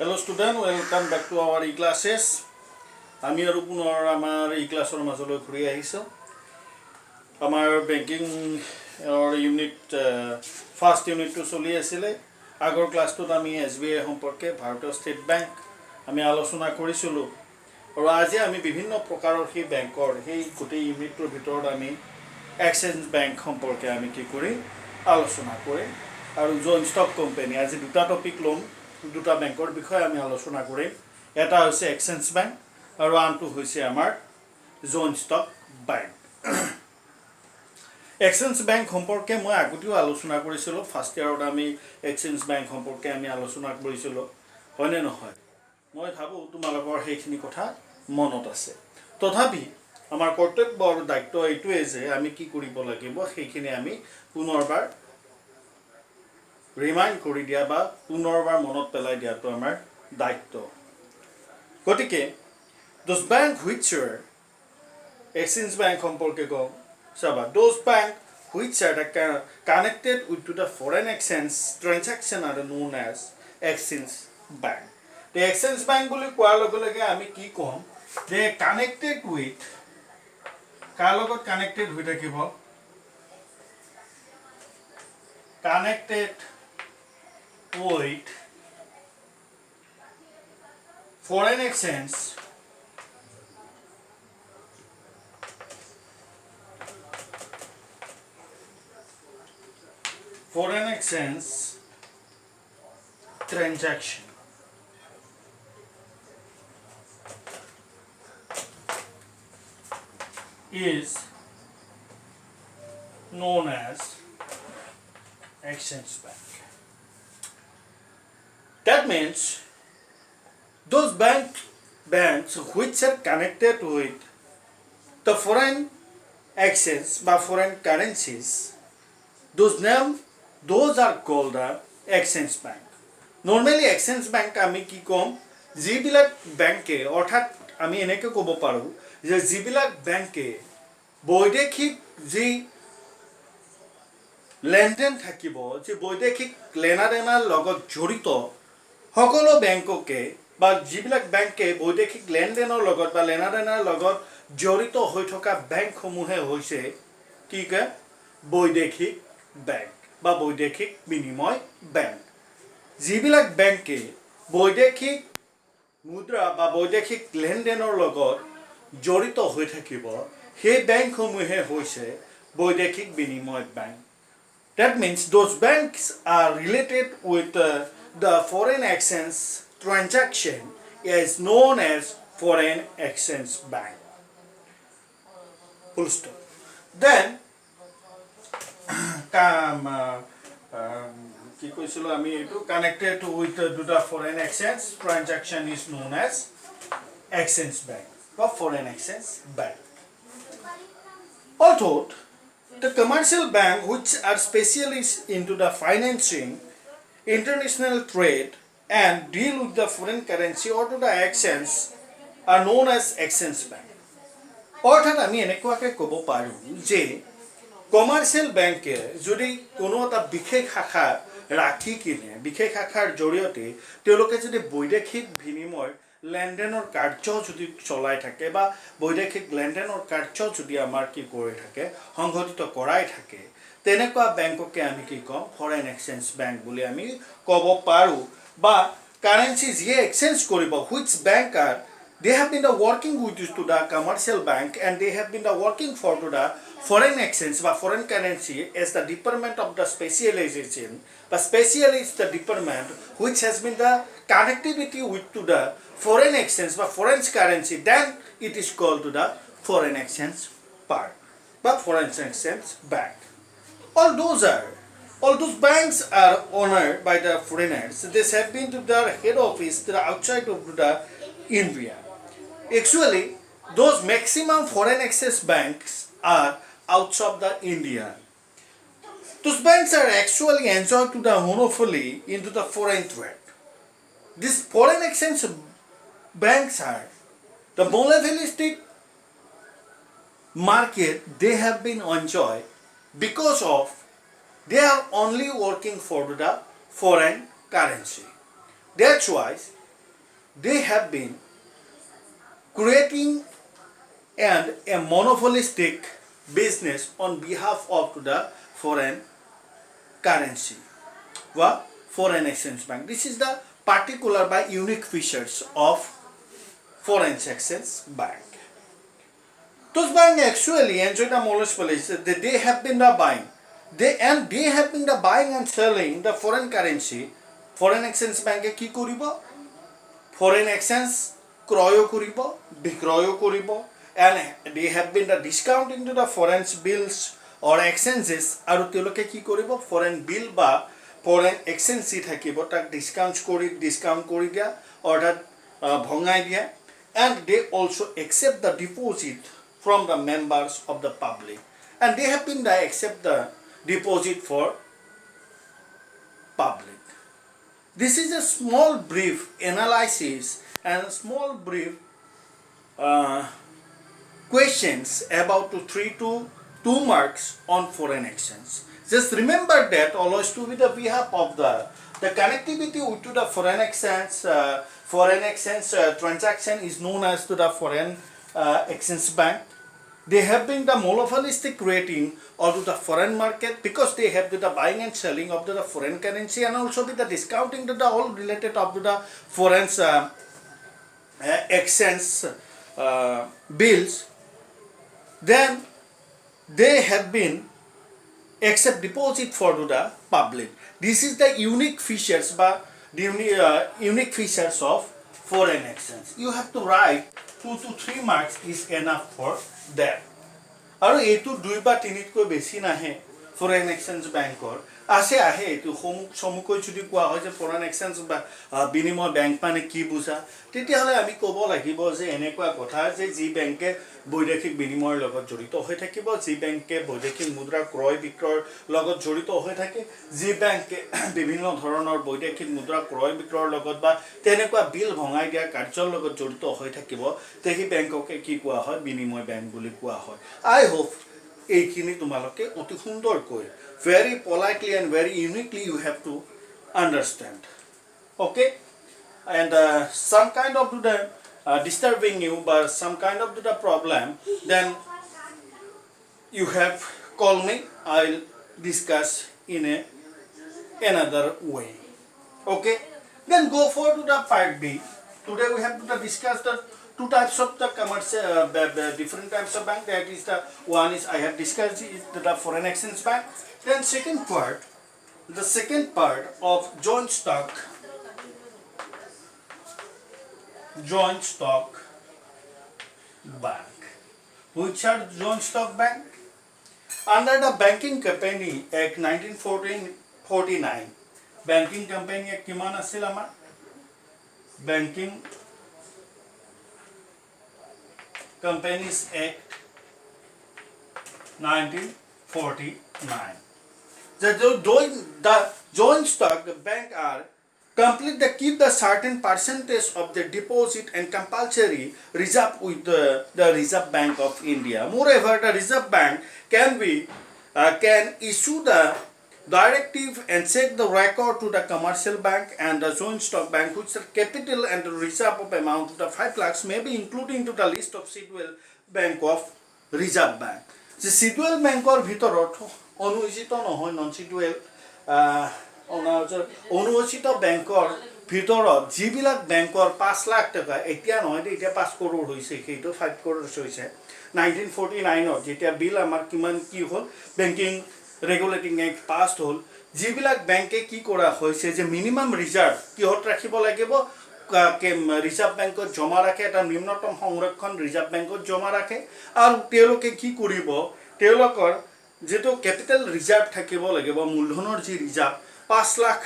Hello student, welcome back to our e-classes. আমি আৰু পুনৰ আমাৰ e-classৰ মাজলৈ ঘূৰি আহিছোঁ। আমাৰ বেংকিং ইউনিট ফাৰ্ষ্ট ইউনিটটো চলি আছিলে। আগৰ ক্লাছটোত আমি SBI সম্পৰ্কে ভাৰতীয় ষ্টেট বেংক আমি আলোচনা কৰিছিলোঁ। আৰু আজি আমি বিভিন্ন প্ৰকাৰৰ সেই বেংকৰ সেই গোটেই ইউনিটটোৰ ভিতৰত আমি এক্সচেঞ্জ বেংক সম্পৰ্কে আমি কি কৰিম আলোচনা কৰিম। আৰু জইণ্ট ষ্টক কোম্পানী আজি দুটা টপিক ল'ম। দুটা বেংকৰ বিষয়ে আমি আলোচনা কৰিম। এটা হৈছে এক্সচেঞ্জ বেংক আৰু আনটো হৈছে আমাৰ joint stock bank. Exchange bank সম্পৰ্কে মই আগতেও আলোচনা কৰিছিলোঁ। ফাৰ্ষ্ট ইয়াৰত আমি এক্সচেঞ্জ বেংক সম্পৰ্কে আমি আলোচনা কৰিছিলোঁ, হয়নে নহয়? মই ভাবোঁ তোমালোকৰ সেইখিনি কথা মনত আছে। তথাপি আমাৰ কৰ্তব্য আৰু দায়িত্ব এইটোৱে যে আমি কি কৰিব লাগিব সেইখিনি আমি পুনৰবাৰ ৰিমাইণ্ড কৰি দিয়া বা পুনৰবাৰ মনত পেলাই দিয়াটো আমাৰ দায়িত্ব। গতিকে those bank which are exchange bank সম্পৰ্কে কওঁ চাবা। Those bank which are connected with to the foreign exchange transaction are known as exchange bank. Exchange bank বুলি কোৱাৰ লগে লগে আমি কি ক'ম যে কানেক্টেড উইথ কাৰ লগত কানেক্টেড হৈ থাকিব? Connected with foreign exchange transaction is known as exchange bank. That means those banks which are connected with the foreign exchange by foreign currencies, those are called the exchange bank. Normally exchange bank আমি কি কম, যিবিলাক বেংকে অৰ্থাৎ আমি এনেকৈ ক'ব পাৰোঁ যে যিবিলাক বেংকে বৈদেশিক যি লেনদেন থাকিব, যে বৈদেশিক লেনাদেনাৰ লগত জড়িত সকলো বেংককে বা যিবিলাক বেংকে বৈদেশিক লেনদেনৰ লগত বা লেনাদেনাৰ লগত জড়িত হৈ থকা বেংকসমূহে হৈছে কি কয় বৈদেশিক বেংক বা বৈদেশিক বিনিময় বেংক। যিবিলাক বেংকে বৈদেশিক মুদ্ৰা বা বৈদেশিক লেনদেনৰ লগত জড়িত হৈ থাকিব সেই বেংকসমূহে হৈছে বৈদেশিক বিনিময় bank. That means those banks are related with the foreign exchange transaction is known as foreign exchange bank. Full stop. Then কি কৈছিলো আমি এইটো connected with the foreign exchange transaction is known as exchange bank or foreign exchange bank. Although the commercial bank which are specialists into the financing international trade and deal with the foreign currency or to the exchange are known as exchange bank. অৰ্থাৎ আমি এনেকুৱাকে ক'ব পাৰোঁ যে commercial বেংকে যদি কোনো এটা বিশেষ শাখা ৰাখি কিনে বিশেষ শাখাৰ জৰিয়তে তেওঁলোকে যদি বৈদেশিক বিনিময় লেনদেনৰ কাৰ্য যদি চলাই থাকে বা বৈদেশিক লেনদেনৰ কাৰ্য যদি আমাৰ কি কৰি থাকে সংঘটিত কৰাই থাকে তেনেকুৱা বেংককে আমি কি ক'ম ফৰেন এক্সচেঞ্জ বেংক বুলি আমি ক'ব পাৰোঁ। বা কাৰেঞ্চি যিয়ে এক্সচেঞ্জ কৰিব which bank R they have been working with to the commercial bank and they have been working for to the foreign exchange বা foreign currency as the department of the specialization. But specialist the department which has been the connectivity with to the foreign exchange বা foreign currency, then it is called to the foreign exchange part বা foreign exchange bank. All those banks are owned by the foreigners. They have been to their head office to the outside of the India. Actually, those maximum foreign exchange banks are outside the India. Those banks are actually enjoyed to the monopoly into the foreign trade. These foreign exchange banks are the monopolistic market they have been enjoyed because of they are only working for the foreign currency. That's why they have been creating and a monopolistic business on behalf of the foreign currency or foreign exchange bank. This is the particular by unique features of foreign exchange bank. Those banks actually enjoy the monopoly. They have been the buying. They have been the buying and selling the foreign currency. Foreign exchange bank কি কৰিব? Foreign exchange ক্ৰয় কৰিব, বিক্ৰয় কৰিব, and they have been the discounting to the foreign bills or exchanges আৰু তেওঁলোকে কি কৰিব? Foreign bill বা foreign exchange যি থাকিব তাক discount কৰি দিয়া অৰ্থাৎ ভঙাই দিয়া, and they also accept the deposit from the members of the public, and they have been the accept the deposit for public. This is a small brief analysis and a small brief questions about 3 to 2 marks on foreign exchange. Just remember that always to be the behalf of the connectivity to the foreign exchange transaction is known as to the foreign exchange bank. They have been the monopolistic rating or to the foreign market because they have the buying and selling of the foreign currency and also with the discounting to the all related of the foreign exchange bills. Then they have been accept deposit for the public. This is the unique features unique features of foreign exchange. You have to write 2 to 3 marks is enough for that. আৰু এইটো 2 বা 3 তকৈ বেছি নাহে foreign exchange বেংকৰ আছে আহে এইটো সমুকৈ যদি কোৱা হয় যে ফৰেন এক্সচেঞ্জ বা বিনিময় বেংক মানে কি বুজা, তেতিয়াহ'লে আমি ক'ব লাগিব যে এনেকুৱা কথা যে যি বেংকে বৈদেশিক বিনিময়ৰ লগত জড়িত হৈ থাকিব, যি বেংকে বৈদেশিক মুদ্ৰা ক্ৰয় বিক্ৰয়ৰ লগত জড়িত হৈ থাকে, যি বেংকে বিভিন্ন ধৰণৰ বৈদেশিক মুদ্ৰা ক্ৰয় বিক্ৰয়ৰ লগত বা তেনেকুৱা বিল ভঙাই দিয়া কাৰ্যৰ লগত জড়িত হৈ থাকিব, সেই বেংককে কি কোৱা হয়? বিনিময় বেংক বুলি কোৱা হয়। আই হোপ এইখিনি তোমালোকে অতি সুন্দৰকৈ very politely and very uniquely you have to understand. Okay, and some kind of the disturbing you but some kind of the problem, then you have call me, I'll discuss in another way. Okay, then go for to the part B. Today we have to discuss the 2 types of the commercial different types of bank. That is the one is I have discussed is the foreign exchange bank. Then the second part of joint stock bank. Which are joint stock bank? Under the Banking Company Act 1949, Banking Company Act কিমান আছিল আমাৰ? Banking Companies Act 1949. The joint stock bank are complete the keep the certain percentage of the deposit and compulsory reserve with the Reserve Bank of India. Moreover, the Reserve Bank can issue the directive and check the record to the commercial bank and the joint stock bank, which the capital and the reserve of amount to the 5 lakhs may be including to the list of scheduled bank of Reserve Bank. The scheduled bank or ভিতৰত অনুচিত নহয় non শিডুৱেল অনুচিত বেংকৰ ভিতৰত যিবিলাক বেংকৰ 5 লাখ টকা এতিয়া নহয় এতিয়া 5 কৰোৰ হৈছে, সেইটো 5 কৰোৰ হৈছে 1949 যেতিয়া বিল আমাৰ কিমান কি হ'ল বেংকিং ৰেগুলেটিং এক্ট পাছ হ'ল, যিবিলাক বেংকে কি কৰা হৈছে যে মিনিমাম ৰিজাৰ্ভ কিহত ৰাখিব লাগিব? ৰিজাৰ্ভ বেংকত জমা ৰাখে, এটা নিম্নতম সংৰক্ষণ ৰিজাৰ্ভ বেংকত জমা ৰাখে আৰু তেওঁলোকে কি কৰিব? তেওঁলোকৰ যেটো ক্যাপিটাল ৰিজাৰ্ভ থাকিব লাগিব, মূলধনৰ যি ৰিজাৰ্ভ 5 লাখ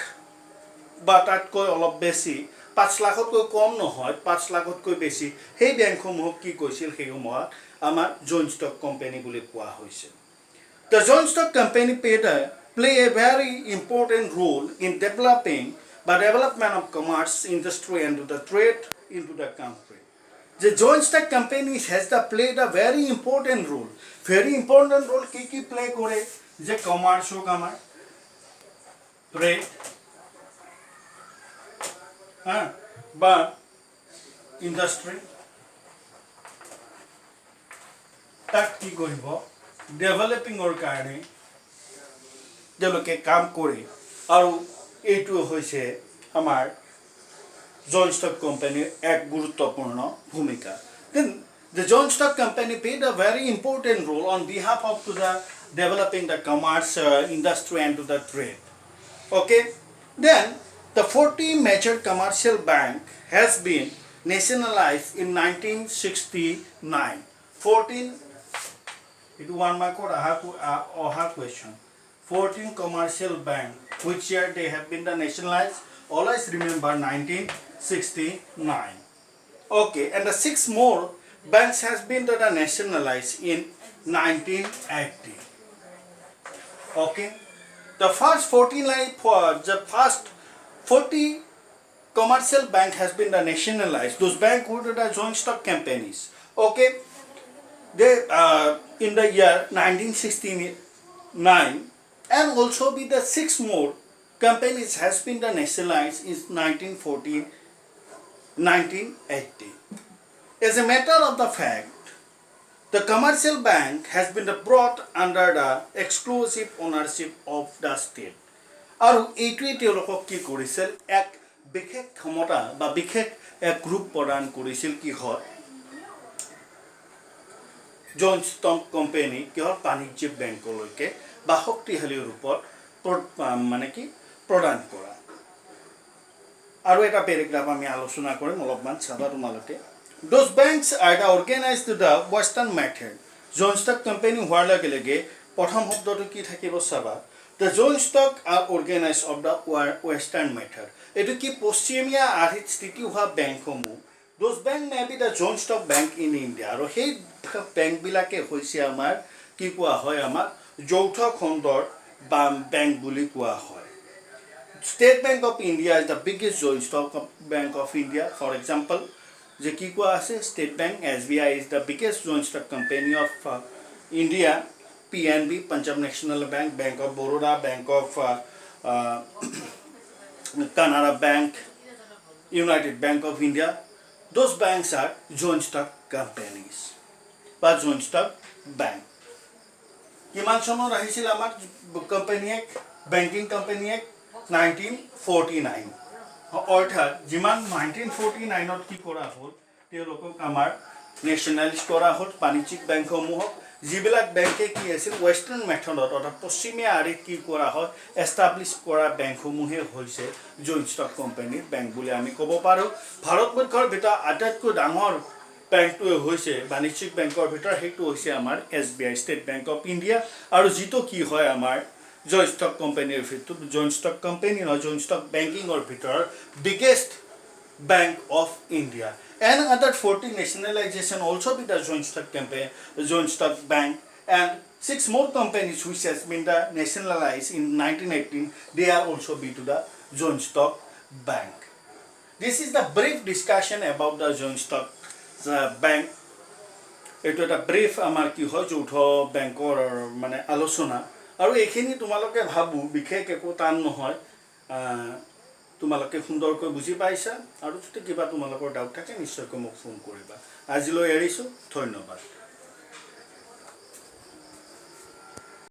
বা তাতকৈ অলপ বেছি, 5 লাখতকৈ কম নহয়, 5 লাখতকৈ বেছি, সেই বেংকসমূহক কি কৈছিল? সেই সময়ত আমাৰ জইন্ট ষ্টক কোম্পানী বুলি কোৱা হৈছিল। The joint stock company play a very important role in development of commerce industry and the trade into the country. The joint stock company has played a very important role. Very important role কি play করে? যে commerce হোক আমার trade বা industry তাক কি কৰিব ডেভেলপিঙৰ কাৰণে তেওঁলোকে কাম কৰে আৰু এইটো হৈছে আমাৰ joint stock company এক গুৰুত্বপূৰ্ণ ভূমিকা then the joint stock company played a very important role on behalf of to the developing the commerce industry and to the trade okay then the 40 major commercial bank has been nationalized in 1969 14 it one mark or a question 14 commercial bank which year they have been the nationalized always remember 1969 okay and the 6 more banks has been the nationalized in 1980 okay the first 40 commercial bank has been the nationalized those bank were the joint stock companies okay they in the year 1969 and also be the 6 more companies has been the nationalized in 1980 as a matter of the fact the commercial bank has been brought under the exclusive ownership of the state আৰু এইটোৱে তেওঁলোকক কি কৰিছিল এক বিশেষ ক্ষমতা বা বিশেষ এক গ্ৰুপ প্ৰদান কৰিছিল কি হয় joint stock company কিহৰ বাণিজ্যিক বেংকলৈকে বা শক্তিশালী ৰূপত মানে কি প্ৰদান কৰা আৰু এটা পেৰাগ্ৰাফ আমি আলোচনা কৰিম অলপমান চাবা তোমালোকে those banks are organized to the western method joint stock company হোৱাৰ লগে লগে প্ৰথম শব্দটো কি থাকিব চাবা the joint stock are organized of the western method এটো কি পশ্চিমীয়া আৰ্হিত স্থিতি হোৱা বেংকসমূহ those bank may be the joint stock bank in India আৰু সেই বেংক বিলাকে হৈছে আমাৰ কি কোৱা হয় আমাৰ যৌথ খণ্ডৰ bank বুলি কোৱা হয় State Bank of India is the biggest joint stock bank of India for example যে কি কোৱা আছে State Bank SBI is the biggest joint stock company of India PNB Punjab National Bank Bank of Baroda Bank of Canara Bank United Bank of India those banks are joint stock companies বা joint stock bank কিমান চনত আহিছিল আমাৰ company এক banking company এক 1949 অৰ্থাৎ যিমান 1949ত কি কৰা হ'ল তেওঁলোকক আমাৰ নেশ্যনেলাইজ কৰা হ'ল বাণিজ্যিক বেংকসমূহক যিবিলাক বেংকে কি আছিল ওয়েস্টাৰ্ণ মেথডত অৰ্থাৎ পশ্চিমীয়া আৰ্হিত কি কৰা হয় এষ্টাব্লিছ কৰা বেংকসমূহে হৈছে জইণ্ট ষ্টক কোম্পানীৰ বেংক বুলি আমি ক'ব পাৰোঁ ভাৰতবৰ্ষৰ ভিতৰত আটাইতকৈ ডাঙৰ বেংকটো হৈছে বাণিজ্যিক বেংকৰ ভিতৰত সেইটো হৈছে আমাৰ SBI state bank of India আৰু যিটো কি হয় আমাৰ joint stock company ভিতৰত joint stock company or joint stock banking or ভিতৰত biggest bank of India and other 40 nationalization also be the joint stock company joint stock bank and 6 more companies which has been the nationalized in 1918 they are also be to the joint stock bank this is the brief discussion about the joint stock bank এটো এটা brief আমাৰ কি হয় যৌথ বেংকৰ মানে আলোচনা আৰু এইখিনি তোমালোকে ভাবু বিশেষ একো টান নহয় তোমালোকে সুন্দৰকৈ বুজি পাইছা আৰু যদি কিবা তোমালোকৰ ডাউট থাকে নিশ্চয়কৈ মোক ফোন কৰিবা আজিলৈ এৰিছো ধন্যবাদ